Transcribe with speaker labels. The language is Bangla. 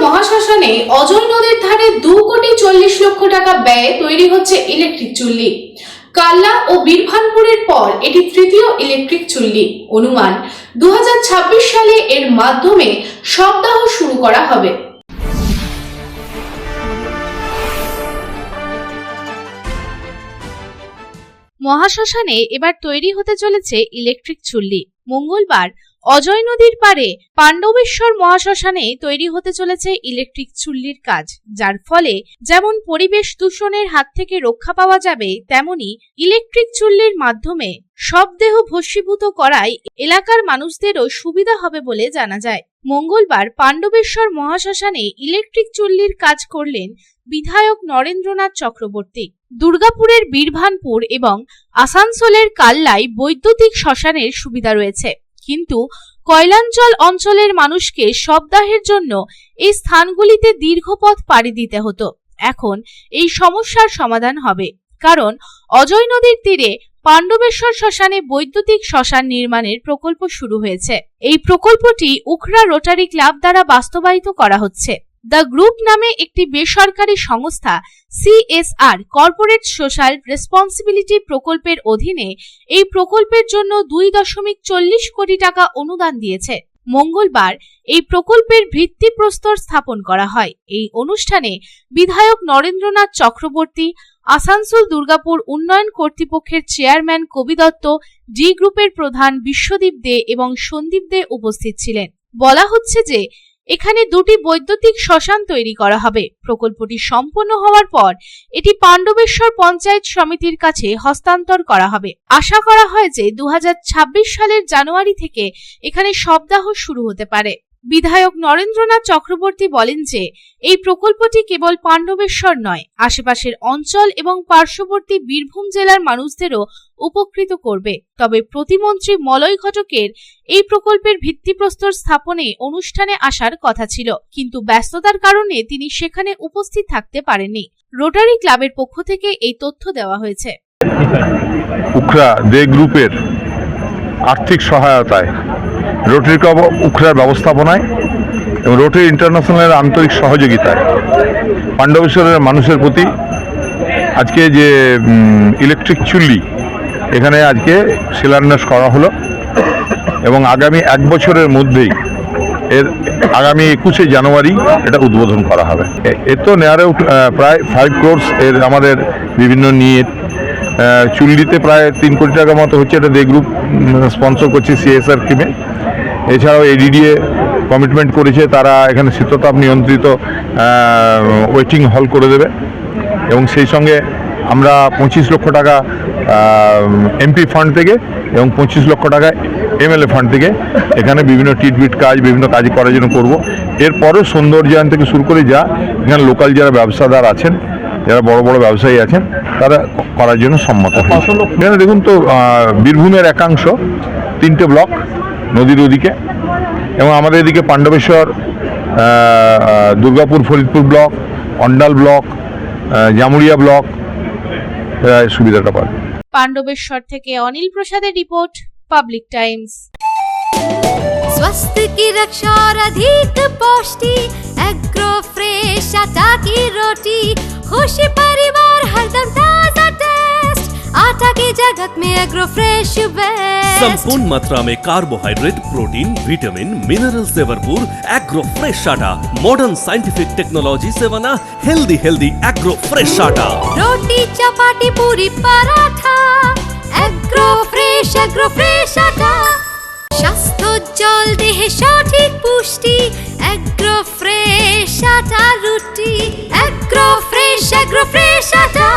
Speaker 1: মহাশ্মশানে অজয় নদীর ধারে 2,40,00,000 টাকা ব্যয়ে তৈরি হচ্ছে ইলেকট্রিক চুল্লি। কাল্লা ও বীরভানপুরের পর এটি তৃতীয় ইলেকট্রিক চুল্লি। অনুমান 2026 সালে এর মাধ্যমে শবদাহ শুরু করা হবে।
Speaker 2: মহাশ্মশানে এবার তৈরি হতে চলেছে ইলেকট্রিক চুল্লি। মঙ্গলবার অজয় নদীর পারে পাণ্ডবেশ্বর মহাশ্মশানে তৈরি হতে চলেছে ইলেকট্রিক চুল্লির কাজ, যার ফলে যেমন পরিবেশ দূষণের হাত থেকে রক্ষা পাওয়া যাবে, তেমনি ইলেকট্রিক চুল্লির মাধ্যমে শবদেহ ভস্মীভূত করায় এলাকার মানুষদেরও সুবিধা হবে বলে জানা যায়। মঙ্গলবার পাণ্ডবেশ্বর মহাশ্মশানে ইলেকট্রিক চুল্লির কাজ করলেন বিধায়ক নরেন্দ্রনাথ চক্রবর্তী। দুর্গাপুরের বীরভানপুর এবং আসানসোলের কাল্লায় বৈদ্যুতিক শ্মশানের সুবিধা রয়েছে, কিন্তু কয়লাঞ্চল অঞ্চলের মানুষকে শবদাহের জন্য এই স্থানগুলিতে দীর্ঘ পথ পাড়ি দিতে হতো। এখন এই সমস্যার সমাধান হবে, কারণ অজয় নদীর তীরে পাণ্ডবেশ্বর শ্মশানে বৈদ্যুতিক শ্মশান নির্মাণের প্রকল্প শুরু হয়েছে। এই প্রকল্পটি উখরা রোটারি ক্লাব দ্বারা বাস্তবায়িত করা হচ্ছে। দ্য গ্রুপ নামে একটি বেসরকারি সংস্থা CSR কর্পোরেট সোশ্যাল রেসপন্সিবিলিটি প্রকল্পের অধীনে এই প্রকল্পের জন্য 2.40 কোটি টাকা অনুদান দিয়েছে। মঙ্গলবার এই প্রকল্পের ভিত্তিপ্রস্তর স্থাপন করা হয়। এই অনুষ্ঠানে বিধায়ক নরেন্দ্রনাথ চক্রবর্তী, আসানসোল দুর্গাপুর উন্নয়ন কর্তৃপক্ষের চেয়ারম্যান কবি দত্ত, ডি গ্রুপের প্রধান বিশ্বদীপ দে এবং সন্দীপ দে উপস্থিত ছিলেন। বলা হচ্ছে যে এখানে 2টি বৈদ্যুতিক শ্মশান তৈরি করা হবে। প্রকল্পটি সম্পন্ন হওয়ার পর এটি পাণ্ডবেশ্বর পঞ্চায়েত সমিতির কাছে হস্তান্তর করা হবে। আশা করা হয় যে 2026 সালের জানুয়ারি থেকে এখানে শবদাহ শুরু হতে পারে। বিধায়ক নরেন্দ্রনাথ চক্রবর্তী বলেন যে এই প্রকল্পটি কেবল পাণ্ডবেশ্বর নয়, আশেপাশের অঞ্চল এবং পার্শ্ববর্তী বীরভূম জেলার মানুষদেরও উপকৃত করবে। তবে প্রতিমন্ত্রী মলয় ঘটকের এই প্রকল্পের ভিত্তিপ্রস্তর স্থাপনে অনুষ্ঠানে আসার কথা ছিল, কিন্তু ব্যস্ততার কারণে তিনি সেখানে উপস্থিত থাকতে পারেননি। রোটারি ক্লাবের পক্ষ থেকে এই তথ্য দেওয়া হয়েছে।
Speaker 3: উখরা দে গ্রুপের আর্থিক সহায়তায় রোটারি ক্লাব উখরার ব্যবস্থাপনায় এবং রোটারি ইন্টারন্যাশনালের আন্তরিক সহযোগিতায় পাণ্ডবেশ্বরের মানুষের প্রতি আজকে যে ইলেকট্রিক চুল্লি এখানে আজকে শিলান্যাস করা হলো এবং আগামী 1 বছরের মধ্যেই এর আগামী 21শে জানুয়ারি এটা উদ্বোধন করা হবে। এর তো নেয়ারে প্রায় 5 crores এর আমাদের বিভিন্ন নিয়ে চুল্লিতে প্রায় 3 কোটি টাকা মতো হচ্ছে। এটা দে গ্রুপ স্পন্সর করছে CSR স্কিমে। এছাড়াও ADDA কমিটমেন্ট করেছে, তারা এখানে শীততাপ নিয়ন্ত্রিত ওয়েটিং হল করে দেবে এবং সেই সঙ্গে আমরা 25 লক্ষ টাকা MP ফান্ড থেকে এবং 25 লক্ষ টাকা MLA ফান্ড থেকে এখানে বিভিন্ন ট্রিটমেন্ট কাজ, বিভিন্ন কাজ করার জন্য করব। এরপরেও সৌন্দর্যায়ন থেকে শুরু করে যা এখানে লোকাল যারা ব্যবসাদার আছেন, যারা বড় বড় ব্যবসায়ী আছেন, তারা করার জন্য সম্মত হয়েছে। এখানে দেখুন তো বীরভূমের একাংশ 3টে ব্লক নদীর ওদিকে এবং আমাদের এদিকে Pandabeswar, Durgapur Faridpur block, Andal block, Jamuria block সুবিধাটা পাবে।
Speaker 2: পাণ্ডবেশ্বর থেকে অনিল প্রসাদের রিপোর্ট, পাবলিক टाइम्स।
Speaker 4: स्वास्थ्य की रक्षा और अधिक पौष्टि, एग्रो फ्रेश आटा की रोटी, खुशी परिवार हरदम ताजा टेस्ट, आटा की जगत में एग्रो फ्रेश बेस्ट।
Speaker 5: संपूर्ण मात्रा में कार्बोहाइड्रेट, प्रोटीन, विटामिन, मिनरल से भरपूर एग्रो फ्रेश आटा मॉडर्न साइंटिफिक टेक्नोलॉजी से बना हेल्दी एग्रो फ्रेश आटा।
Speaker 4: रोटी चपाटी पूरी पराठा, एग्रो फ्रेश आटा। স্বাস্থ্যোজ্জ্বল দেহে সঠিক পুষ্টি, এগ্রো ফ্রেশ আটা রুটি, এগ্রো ফ্রেশ আটা।